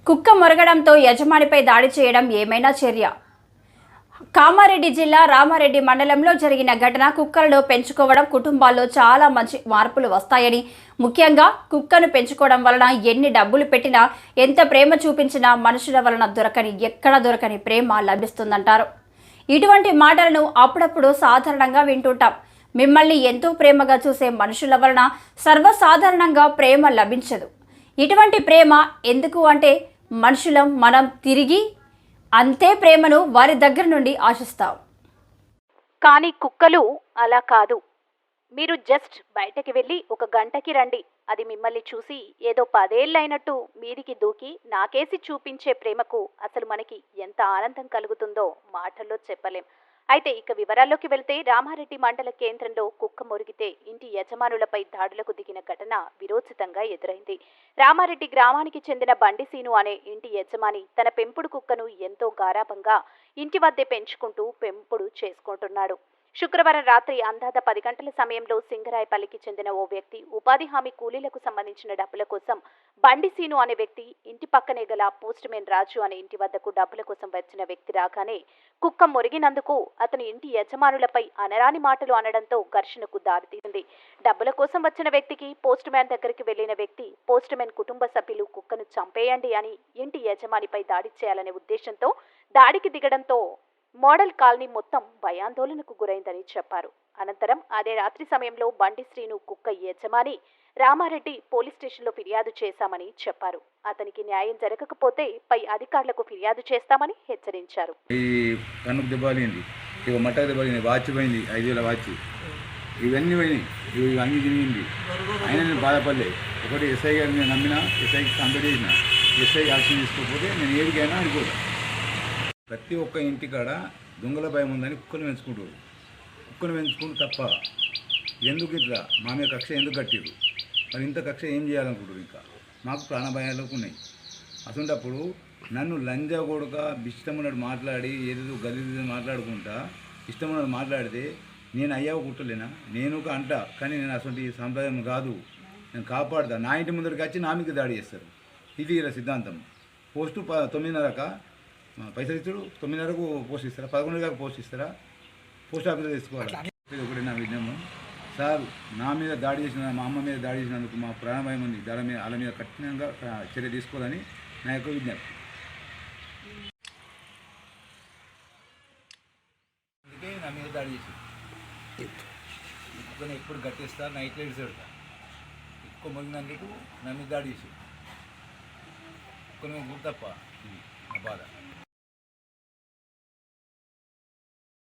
కుక్క మొరగడంతో యజమానిపై దాడి చేయడం ఏమైనా చర్య? కామారెడ్డి జిల్లా రామారెడ్డి మండలంలో జరిగిన ఘటన కుక్కలను పెంచుకోవడం కుటుంబాల్లో చాలా మంచి మార్పులు వస్తాయని, ముఖ్యంగా కుక్కను పెంచుకోవడం వలన ఎన్ని డబ్బులు పెట్టినా, ఎంత ప్రేమ చూపించినా మనుషుల వలన ఎక్కడ దొరకని ప్రేమ లభిస్తుందంటారు. ఇటువంటి మాటలను అప్పుడప్పుడు సాధారణంగా వింటుంటాం. మిమ్మల్ని ఎంతో ప్రేమగా చూసే మనుషుల వలన సర్వసాధారణంగా ప్రేమ లభించదు. ఇటువంటి ప్రేమ ఎందుకు అంటే మనం తిరిగి అంతే ప్రేమను వారి దగ్గర నుండి ఆశిస్తాం. కానీ కుక్కలు అలా కాదు. మీరు జస్ట్ బయటకి వెళ్ళి ఒక గంటకి రండి, అది మిమ్మల్ని చూసి ఏదో 10 ఏళ్ళైనట్టు మీదికి దూకి నాకేసి చూపించే ప్రేమకు అసలు మనకి ఎంత ఆనందం కలుగుతుందో మాటల్లో చెప్పలేం. అయితే ఇక వివరాల్లోకి వెళ్తే, రామారెడ్డి మండల కేంద్రంలో కుక్క మొరిగితే ఇంటి యజమానులపై దాడులకు దిగిన ఘటన విరోచితంగా ఎదురైంది. రామారెడ్డి గ్రామానికి చెందిన బండి సీను అనే ఇంటి యజమాని తన పెంపుడు కుక్కను ఎంతో గారాబంగా ఇంటి వద్దే పెంచుకుంటూ పెంపుడు చేసుకుంటున్నాడు. శుక్రవారం రాత్రి అందాద 10 గంటల సమయంలో సింగరాయపల్లికి చెందిన ఓ వ్యక్తి ఉపాధి హామీ కూలీలకు సంబంధించిన డబ్బుల కోసం బండి సీను అనే వ్యక్తి ఇంటి పక్కనే గల పోస్ట్మెన్ రాజు అనే ఇంటి వద్దకు డబ్బుల కోసం వచ్చిన వ్యక్తి రాగానే కుక్క మొరిగినందుకు అతని ఇంటి యజమానులపై అనరాని మాటలు అనడంతో ఘర్షణకు దారితీసింది. డబ్బుల కోసం వచ్చిన వ్యక్తికి పోస్ట్ మ్యాన్ దగ్గరికి వెళ్లిన వ్యక్తి పోస్ట్ మ్యాన్ కుటుంబ సభ్యులు కుక్కను చంపేయండి అని ఇంటి యజమానిపై దాడి చేయాలనే ఉద్దేశంతో దాడికి దిగడంతో మోడల్ కాలనీ మొత్తం భయాందోళనకు గురైందని చెప్పారు. అనంతరం అదే రాత్రి సమయంలో బండి శ్రీను కుక్క యజమాని రామారెడ్డి పోలీస్ స్టేషన్లో ఫిర్యాదు చేశామని చెప్పారు. అతనికి న్యాయం జరగకపోతే పై అధికారులకు ఫిర్యాదు చేస్తామని హెచ్చరించారు. ఇవన్నీ పోయినాయి, ఇవన్నీ తిరిగింది. అయినా నేను బాధపడలేదు. ఒకటి ఎస్ఐ గారిని నేను నమ్మిన, ఎస్ఐకి కంప్లీట్ చేసిన, ఎస్ఐ యాక్షన్ తీసుకోకపోతే నేను ఏడికైనా అనుకోను. ప్రతి ఒక్క ఇంటికాడ దొంగల భయం ఉందని కుక్కను పెంచుకుంటారు. కుక్కను పెంచుకుంటూ తప్ప ఎందుకు ఇట్లా మా మీద కక్ష ఎందుకు కట్టిరు? మరి ఇంత కక్ష ఏం చేయాలనుకుంటారు? ఇంకా మాకు ప్రాణభయాలు ఉన్నాయి. అసలుంటప్పుడు నన్ను లంజా కొడుక ఇష్టమున్నట్టు మాట్లాడి ఏదో గలీజు మాట్లాడుకుంటా ఇష్టమున్నట్టు మాట్లాడితే నేను అయ్యావు కుట్టలేనా? నేను ఒక అంట, కానీ నేను అసలు ఈ సంప్రదాయం కాదు, నేను కాపాడుతా. నా ఇంటి ముందరికి వచ్చి నా మీద దాడి చేస్తారు. ఇది ఇలా సిద్ధాంతం. పోస్టు 9:30 పైసలు ఇస్తాడు, 9:30కు పోస్ట్ ఇస్తారా? 11 పోస్ట్ ఇస్తారా? పోస్ట్ ఆఫీస్లో తీసుకోవాలి. ఒకటి నా విజ్ఞానం సార్, నా మీద దాడి చేసిన, మా అమ్మ మీద దాడి చేసినందుకు మా ప్రాణభయం ఉంది. వాళ్ళ మీద కఠినంగా చర్య తీసుకోవాలని నా యొక్క విజ్ఞప్తి. అందుకే నా మీద దాడి చేసి కుక్కని ఎప్పుడు గట్టిస్తా, నైట్లో ఇడిసెడతా. కుక్క మొగినందుకు నా మీద దాడి చేసి కుక్కని మీద తప్ప నా బాధ.